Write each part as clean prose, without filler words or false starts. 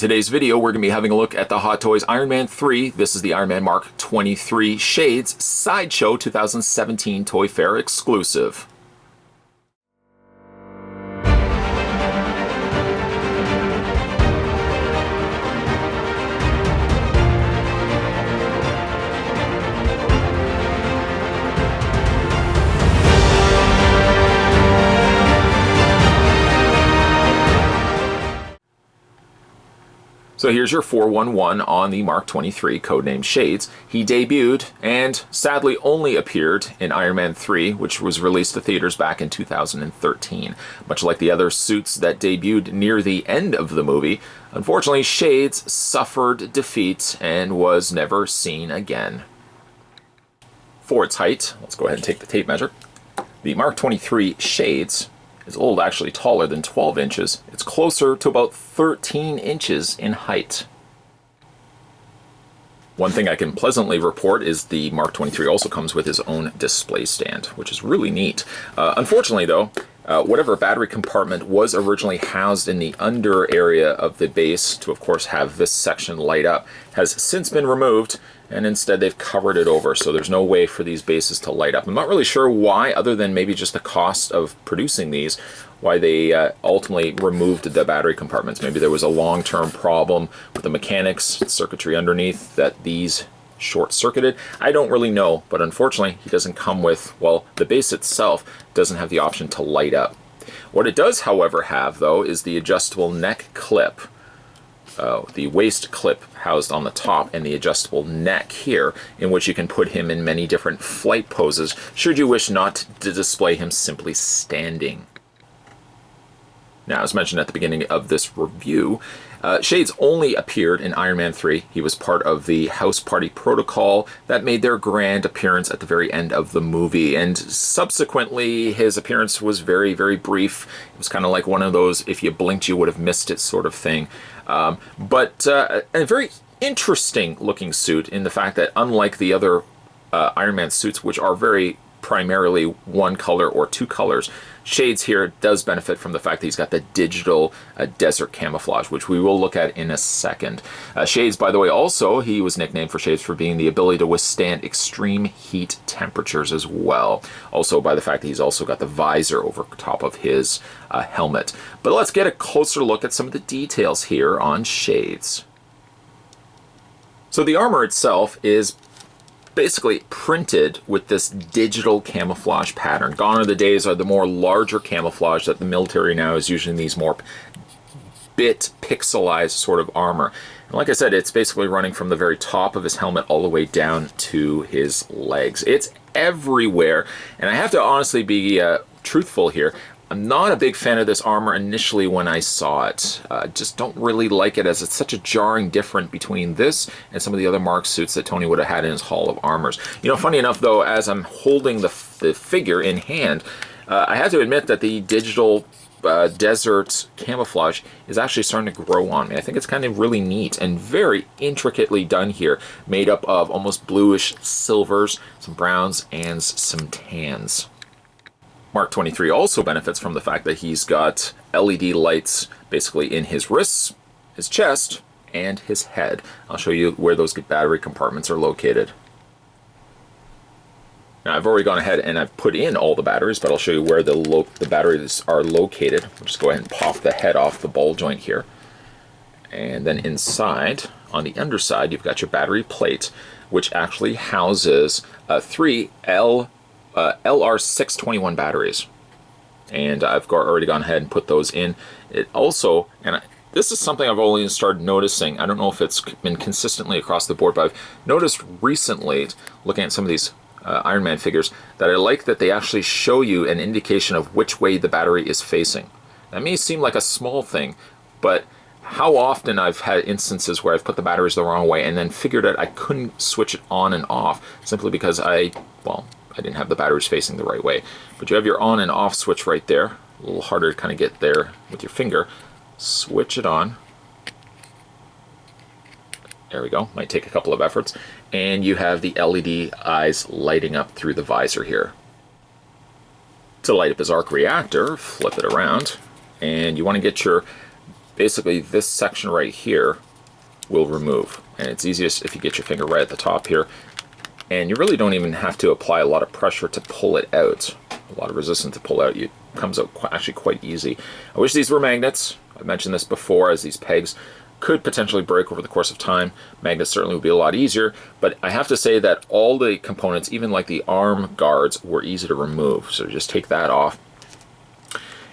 In today's video, we're going to be having a look at the Hot Toys Iron Man 3. This is the Iron Man Mark 23 Shades Sideshow 2017 Toy Fair exclusive. So here's your 411 on the Mark 23, codenamed Shades. He debuted and sadly only appeared in Iron Man 3, which was released to theaters back in 2013. Much like the other suits that debuted near the end of the movie, unfortunately Shades suffered defeat and was never seen again. For its height, let's go ahead and take the tape measure. The Mark 23 Shades is a little actually taller than 12 inches. It's closer to about 13 inches in height. One thing I can pleasantly report is the Mark 23 also comes with his own display stand, which is really neat. Unfortunately though, whatever battery compartment was originally housed in the under area of the base to of course have this section light up has since been removed, and instead they've covered it over, so there's no way for these bases to light up. I'm not really sure why, other than maybe just the cost of producing these, why they ultimately removed the battery compartments. Maybe there was a long-term problem with the mechanics, circuitry underneath, that these short-circuited. I don't really know, but unfortunately he doesn't come with, well, the base itself doesn't have the option to light up. What it does, however, have, though, is the adjustable neck clip. The waist clip housed on the top and the adjustable neck here, in which you can put him in many different flight poses should you wish not to display him simply standing. Now, as mentioned at the beginning of this review, Shades only appeared in Iron Man 3. He was part of the House Party Protocol that made their grand appearance at the very end of the movie, and subsequently his appearance was very, very brief. It was kind of like one of those if you blinked you would have missed it sort of thing. But a very interesting looking suit in the fact that unlike the other Iron Man suits, which are very primarily one color or two colors, Shades here does benefit from the fact that he's got the digital desert camouflage, which we will look at in a second. Shades, by the way, also, he was nicknamed for Shades for being the ability to withstand extreme heat temperatures as well. Also by the fact that he's also got the visor over top of his helmet. But let's get a closer look at some of the details here on Shades. So the armor itself is basically printed with this digital camouflage pattern. Gone are the days of the more larger camouflage that the military now is using, these more bit pixelized sort of armor. And like I said, it's basically running from the very top of his helmet all the way down to his legs. It's everywhere, and I have to honestly be truthful here. I'm not a big fan of this armor initially when I saw it. Just don't really like it, as it's such a jarring difference between this and some of the other Mark suits that Tony would have had in his Hall of Armors. You know, funny enough though, as I'm holding the figure in hand, I have to admit that the digital desert camouflage is actually starting to grow on me. I think it's kind of really neat and very intricately done here, made up of almost bluish silvers, some browns, and some tans. Mark 23 also benefits from the fact that he's got LED lights basically in his wrists, his chest, and his head. I'll show you where those battery compartments are located. Now, I've already gone ahead and I've put in all the batteries, but I'll show you where the batteries are located. We'll just go ahead and pop the head off the ball joint here. And then inside, on the underside, you've got your battery plate, which actually houses three LR621 batteries, and I've already gone ahead and put those in. It also, and this is something I've only started noticing, I don't know if it's been consistently across the board, but I've noticed recently, looking at some of these Iron Man figures, that I like that they actually show you an indication of which way the battery is facing. That may seem like a small thing, but how often I've had instances where I've put the batteries the wrong way and then figured out I couldn't switch it on and off simply because I didn't have the batteries facing the right way. But you have your on and off switch right there. A little harder to kind of get there with your finger. Switch it on. There we go. Might take a couple of efforts. And you have the LED eyes lighting up through the visor here. To light up his arc reactor, flip it around. And you want to get your basically this section right here will remove. And it's easiest if you get your finger right at the top here. And you really don't even have to apply a lot of pressure to pull it out. A lot of resistance to pull out. It comes out actually quite easy. I wish these were magnets. I've mentioned this before, as these pegs could potentially break over the course of time. Magnets certainly would be a lot easier, but I have to say that all the components, even like the arm guards, were easy to remove. So just take that off.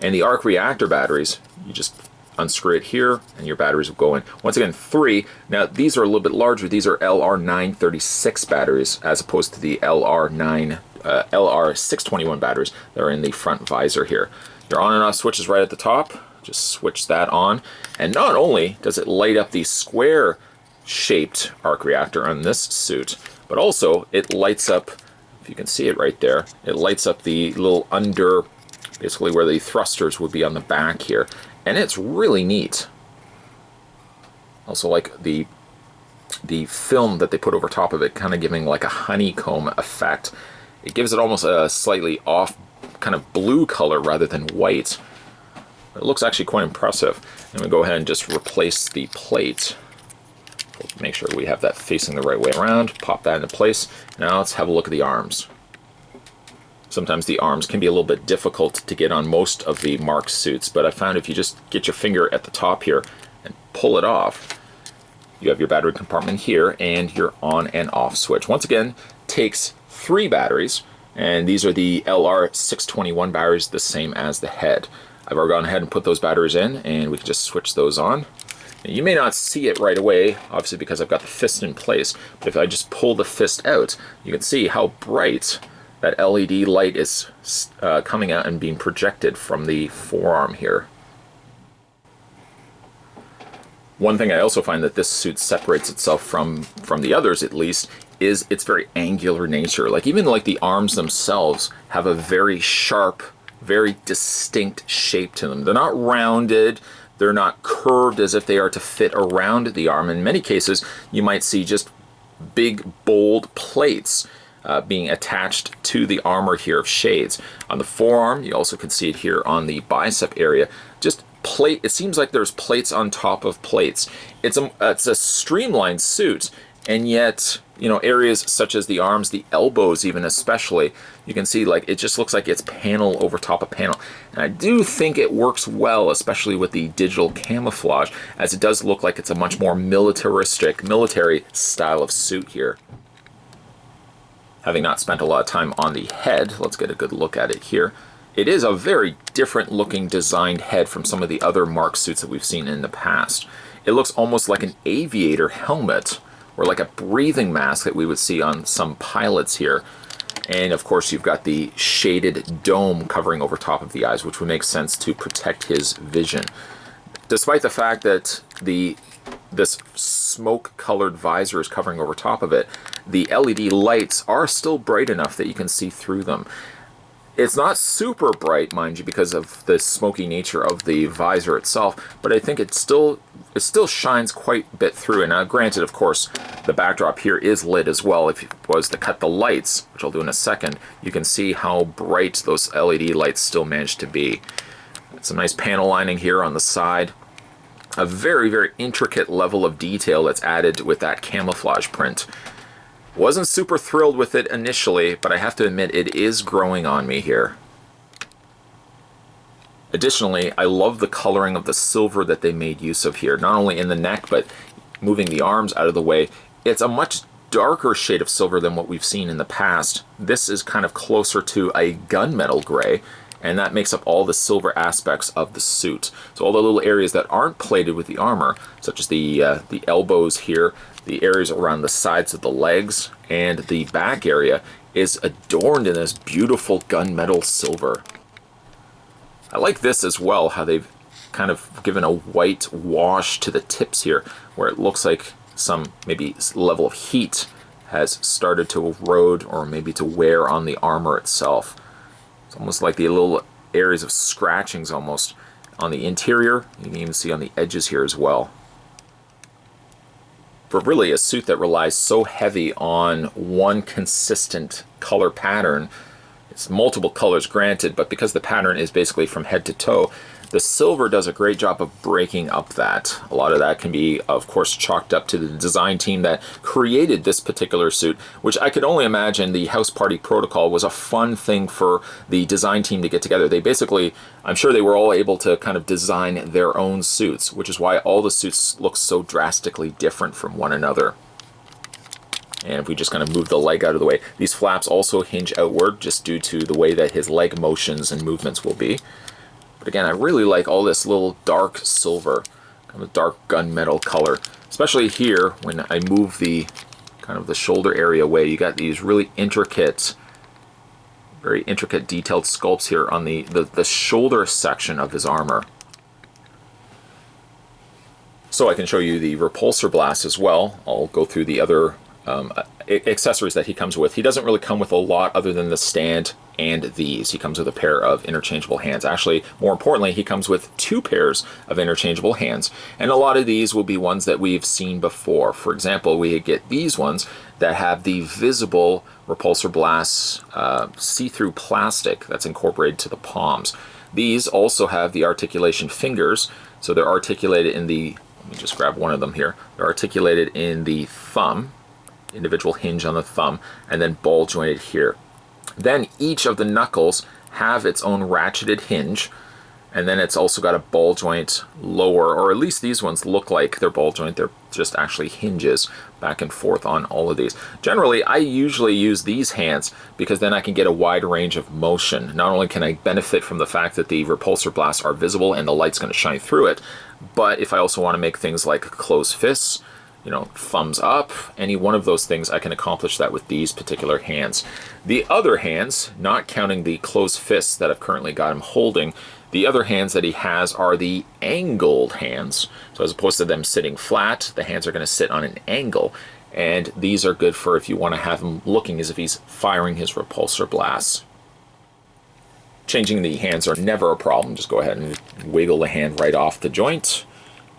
And the arc reactor batteries, you just unscrew it here and your batteries will go in. Once again, 3. Now these are a little bit larger. These are LR936 batteries as opposed to the LR621 batteries that are in the front visor here. Your on and off switch is right at the top. Just switch that on. And not only does it light up the square shaped arc reactor on this suit, but also it lights up, if you can see it right there, it lights up the little under, basically where the thrusters would be on the back here. And it's really neat. Also like the film that they put over top of it, kind of giving like a honeycomb effect. It gives it almost a slightly off kind of blue color rather than white. It looks actually quite impressive. I'm going to go ahead and just replace the plate. Make sure we have that facing the right way around. Pop that into place. Now let's have a look at the arms. Sometimes the arms can be a little bit difficult to get on most of the Mark suits, but I found if you just get your finger at the top here and pull it off, you have your battery compartment here and your on and off switch. Once again, takes 3 batteries, and these are the LR621 batteries, the same as the head. I've already gone ahead and put those batteries in, and we can just switch those on. Now, you may not see it right away, obviously because I've got the fist in place, but if I just pull the fist out, you can see how bright that LED light is coming out and being projected from the forearm here. One thing I also find that this suit separates itself from the others, at least, is its very angular nature. Like even like the arms themselves have a very sharp, very distinct shape to them. They're not rounded, they're not curved as if they are to fit around the arm. In many cases, you might see just big, bold plates being attached to the armor here of shades. On the forearm, you also can see it here on the bicep area. Just plate, it seems like there's plates on top of plates. It's a streamlined suit, and yet, you know, areas such as the arms, the elbows even especially, you can see like it just looks like it's panel over top of panel. And I do think it works well, especially with the digital camouflage, as it does look like it's a much more militaristic, military style of suit here. Having not spent a lot of time on the head, let's get a good look at it here. It is a very different looking designed head from some of the other Mark suits that we've seen in the past. It looks almost like an aviator helmet, or like a breathing mask that we would see on some pilots here. And of course you've got the shaded dome covering over top of the eyes, which would make sense to protect his vision. Despite the fact that this smoke-colored visor is covering over top of it, the LED lights are still bright enough that you can see through them. It's not super bright, mind you, because of the smoky nature of the visor itself, but I think it still shines quite a bit through. And now, granted, of course, the backdrop here is lit as well. If it was to cut the lights, which I'll do in a second, you can see how bright those LED lights still manage to be. Some nice panel lining here on the side. A very, very intricate level of detail that's added with that camouflage print. Wasn't super thrilled with it initially, but I have to admit it is growing on me here. Additionally, I love the coloring of the silver that they made use of here, not only in the neck, but moving the arms out of the way. It's a much darker shade of silver than what we've seen in the past. This is kind of closer to a gunmetal gray, and that makes up all the silver aspects of the suit. So all the little areas that aren't plated with the armor, such as the elbows here, the areas around the sides of the legs, and the back area, is adorned in this beautiful gunmetal silver. I like this as well, how they've kind of given a white wash to the tips here, where it looks like some maybe level of heat has started to erode or maybe to wear on the armor itself. It's almost like the little areas of scratchings almost on the interior. You can even see on the edges here as well. For really a suit that relies so heavy on one consistent color pattern, it's multiple colors granted, but because the pattern is basically from head to toe, The silver does a great job of breaking up that. A lot of that can be, of course, chalked up to the design team that created this particular suit, which I could only imagine the House Party Protocol was a fun thing for the design team to get together. They basically, I'm sure they were all able to kind of design their own suits, which is why all the suits look so drastically different from one another. And if we just kind of move the leg out of the way, these flaps also hinge outward just due to the way that his leg motions and movements will be. But again, I really like all this little dark silver, kind of dark gunmetal color, especially here when I move the kind of the shoulder area away. You got these really intricate, very intricate detailed sculpts here on the shoulder section of his armor. So I can show you the repulsor blast as well. I'll go through the other accessories that he comes with. He doesn't really come with a lot other than the stand and these. He comes with a pair of interchangeable hands. Actually, more importantly, he comes with 2 pairs of interchangeable hands. And a lot of these will be ones that we've seen before. For example, we get these ones that have the visible repulsor blast see-through plastic that's incorporated to the palms. These also have the articulation fingers, so they're articulated in the, let me just grab one of them here, they're articulated in the thumb, individual hinge on the thumb, and then ball jointed here. Then each of the knuckles have its own ratcheted hinge, and then it's also got a ball joint lower, or at least these ones look like they're ball joint. They're just actually hinges back and forth on all of these. Generally, I usually use these hands because then I can get a wide range of motion. Not only can I benefit from the fact that the repulsor blasts are visible and the light's going to shine through it, but if I also want to make things like closed fists, you know, thumbs up, any one of those things, I can accomplish that with these particular hands. The other hands, not counting the closed fists that I've currently got him holding, the other hands that he has are the angled hands. So as opposed to them sitting flat, the hands are going to sit on an angle. And these are good for if you want to have him looking as if he's firing his repulsor blasts. Changing the hands are never a problem. Just go ahead and wiggle the hand right off the joint.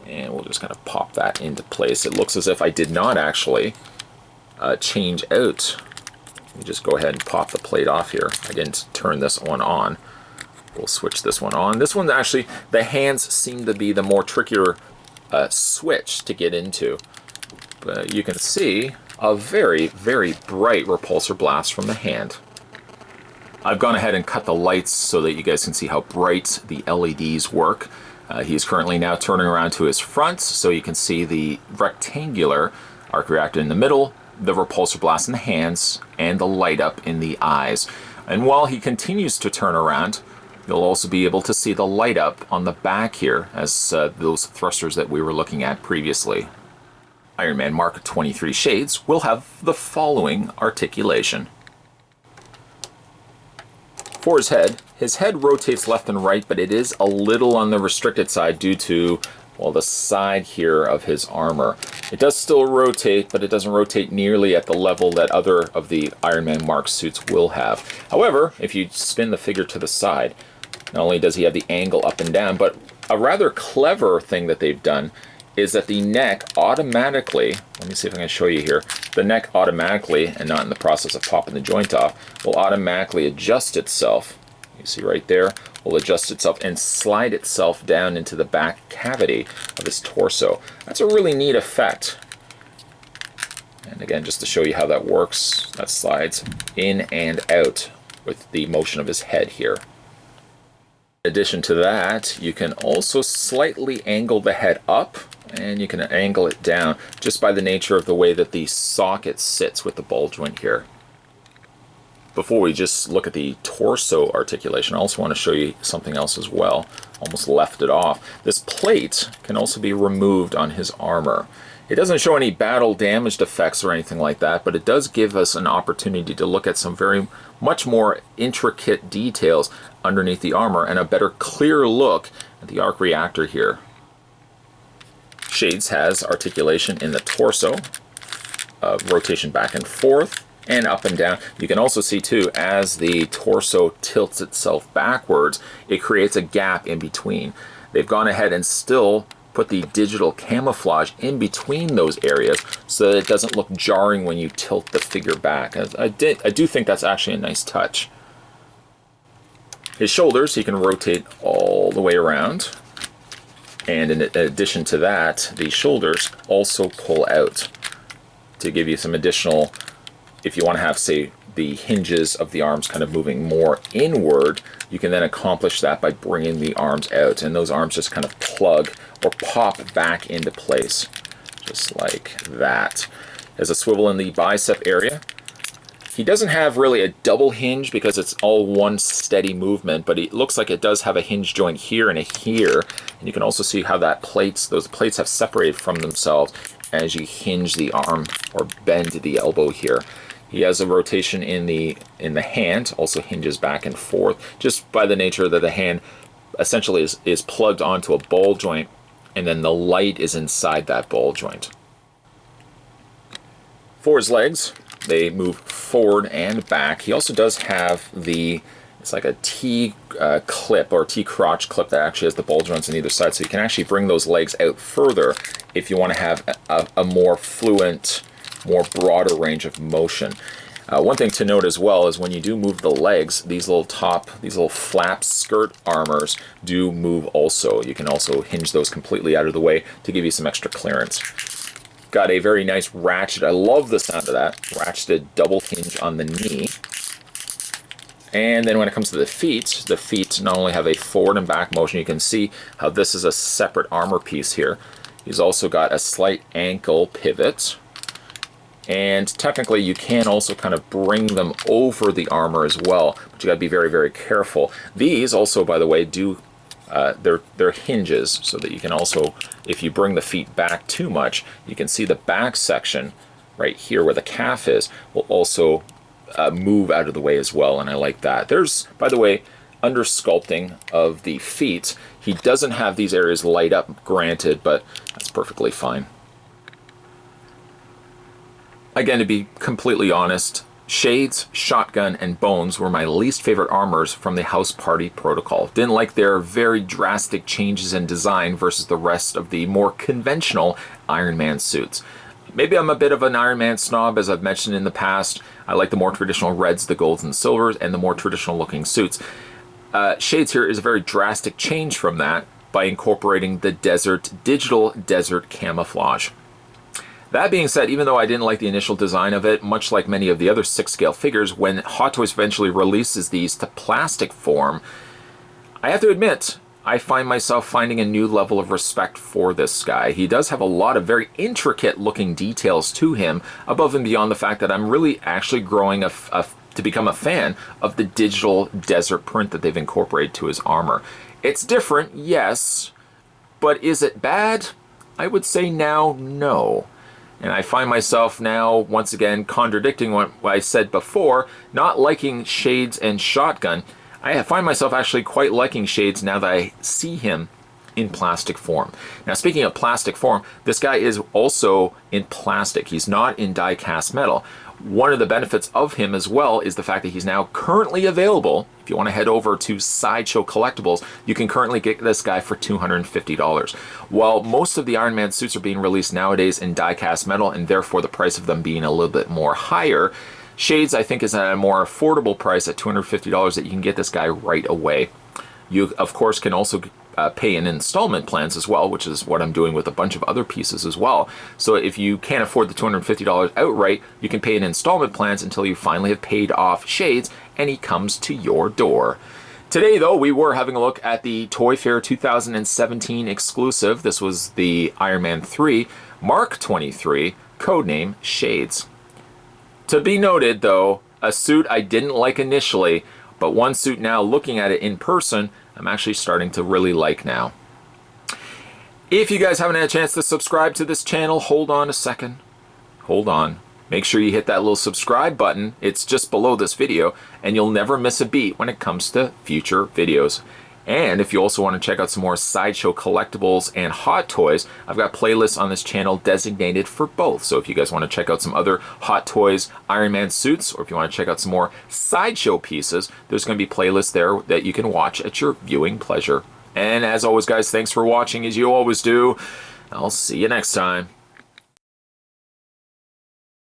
And we'll just kind of pop that into place. It looks as if I did not actually change out. Let me just go ahead and pop the plate off here. I didn't turn this one on. We'll switch this one on. This one actually, the hands seem to be the more trickier switch to get into. But you can see a very, very bright repulsor blast from the hand. I've gone ahead and cut the lights so that you guys can see how bright the LEDs work. He's currently now turning around to his front, so you can see the rectangular arc reactor in the middle, the repulsor blast in the hands, and the light up in the eyes. And while he continues to turn around, you'll also be able to see the light up on the back here as those thrusters that we were looking at previously. Iron Man Mark 23 Shades will have the following articulation. For his head rotates left and right, but it is a little on the restricted side due to, well, the side here of his armor. It does still rotate, but it doesn't rotate nearly at the level that other of the Iron Man Mark suits will have. However, if you spin the figure to the side, not only does he have the angle up and down, but a rather clever thing that they've done is that the neck automatically, let me see if I can show you here, the neck automatically, and not in the process of popping the joint off, will automatically adjust itself. You see right there, will adjust itself and slide itself down into the back cavity of his torso. That's a really neat effect. And again, just to show you how that works, that slides in and out with the motion of his head here. In addition to that, you can also slightly angle the head up, and you can angle it down just by the nature of the way that the socket sits with the ball joint here. Before we just look at the torso articulation, I also want to show you something else as well. Almost left it off. This plate can also be removed on his armor. It doesn't show any battle damaged effects or anything like that, but it does give us an opportunity to look at some much more intricate details underneath the armor and a better, clear look at the arc reactor here. Shades has articulation in the torso, rotation back and forth, and up and down. You can also see too, as the torso tilts itself backwards, it creates a gap in between. They've gone ahead and still put the digital camouflage in between those areas so that it doesn't look jarring when you tilt the figure back. I do think that's actually a nice touch. His shoulders, he can rotate all the way around. And in addition to that, the shoulders also pull out to give you some additional, if you want to have, say, the hinges of the arms kind of moving more inward, you can then accomplish that by bringing the arms out. And those arms just kind of plug or pop back into place, just like that. There's a swivel in the bicep area. He doesn't have really a double hinge because it's all one steady movement, but it looks like it does have a hinge joint here and a here. And you can also see how those plates have separated from themselves as you hinge the arm or bend the elbow here. He has a rotation in the hand, also hinges back and forth, just by the nature that the hand essentially is plugged onto a ball joint, and then the light is inside that ball joint. For his legs, they move forward and back. He also does have it's like a T clip or T crotch clip that actually has the ball joints on either side, so you can actually bring those legs out further if you want to have a more fluent, more broader range of motion. One thing to note as well is when you do move the legs, these little flap skirt armors do move also. You can also hinge those completely out of the way to give you some extra clearance. Got a very nice ratchet. I love the sound of that. Ratcheted double hinge on the knee. And then when it comes to the feet not only have a forward and back motion, you can see how this is a separate armor piece here. He's also got a slight ankle pivot. And technically you can also kind of bring them over the armor as well, but you got to be very, very careful. These also, by the way, do they're hinges, so that you can also, if you bring the feet back too much, you can see the back section right here where the calf is will also move out of the way as well, and I like that. There's, by the way, under sculpting of the feet, he doesn't have these areas light up, granted, but that's perfectly fine. Again, to be completely honest, Shades, Shotgun, and Bones were my least favorite armors from the House Party protocol. Didn't like their very drastic changes in design versus the rest of the more conventional Iron Man suits. Maybe I'm a bit of an Iron Man snob, as I've mentioned in the past. I like the more traditional reds, the golds, and silvers, and the more traditional looking suits. Shades here is a very drastic change from that by incorporating the digital desert camouflage. That being said, even though I didn't like the initial design of it, much like many of the other 6-scale figures, when Hot Toys eventually releases these to plastic form, I have to admit, I find myself finding a new level of respect for this guy. He does have a lot of very intricate looking details to him, above and beyond the fact that I'm really actually growing to become a fan of the digital desert print that they've incorporated to his armor. It's different, yes, but is it bad? I would say now, no. And I find myself now, once again, contradicting what I said before, not liking Shades and Shotgun. I find myself actually quite liking Shades now that I see him in plastic form. Now, speaking of plastic form, this guy is also in plastic. He's not in die-cast metal. One of the benefits of him as well is the fact that he's now currently available. If you want to head over to Sideshow Collectibles, you can currently get this guy for $250. While most of the Iron Man suits are being released nowadays in die-cast metal, and therefore the price of them being a little bit more higher, Shades, I think, is at a more affordable price at $250 that you can get this guy right away. You, of course, can also pay in installment plans as well, which is what I'm doing with a bunch of other pieces as well. So if you can't afford the $250 outright, you can pay in installment plans until you finally have paid off Shades and he comes to your door. Today, though, we were having a look at the Toy Fair 2017 exclusive. This was the Iron Man 3 Mark 23, codename Shades. To be noted, though, a suit I didn't like initially, but one suit now, looking at it in person, I'm actually starting to really like now. If you guys haven't had a chance to subscribe to this channel, hold on a second. Hold on. Make sure you hit that little subscribe button. It's just below this video, and you'll never miss a beat when it comes to future videos. And if you also want to check out some more Sideshow collectibles and Hot Toys, I've got playlists on this channel designated for both. So if you guys want to check out some other Hot Toys Iron Man suits, or if you want to check out some more Sideshow pieces, there's going to be playlists there that you can watch at your viewing pleasure. And as always, guys, thanks for watching, as you always do. I'll see you next time.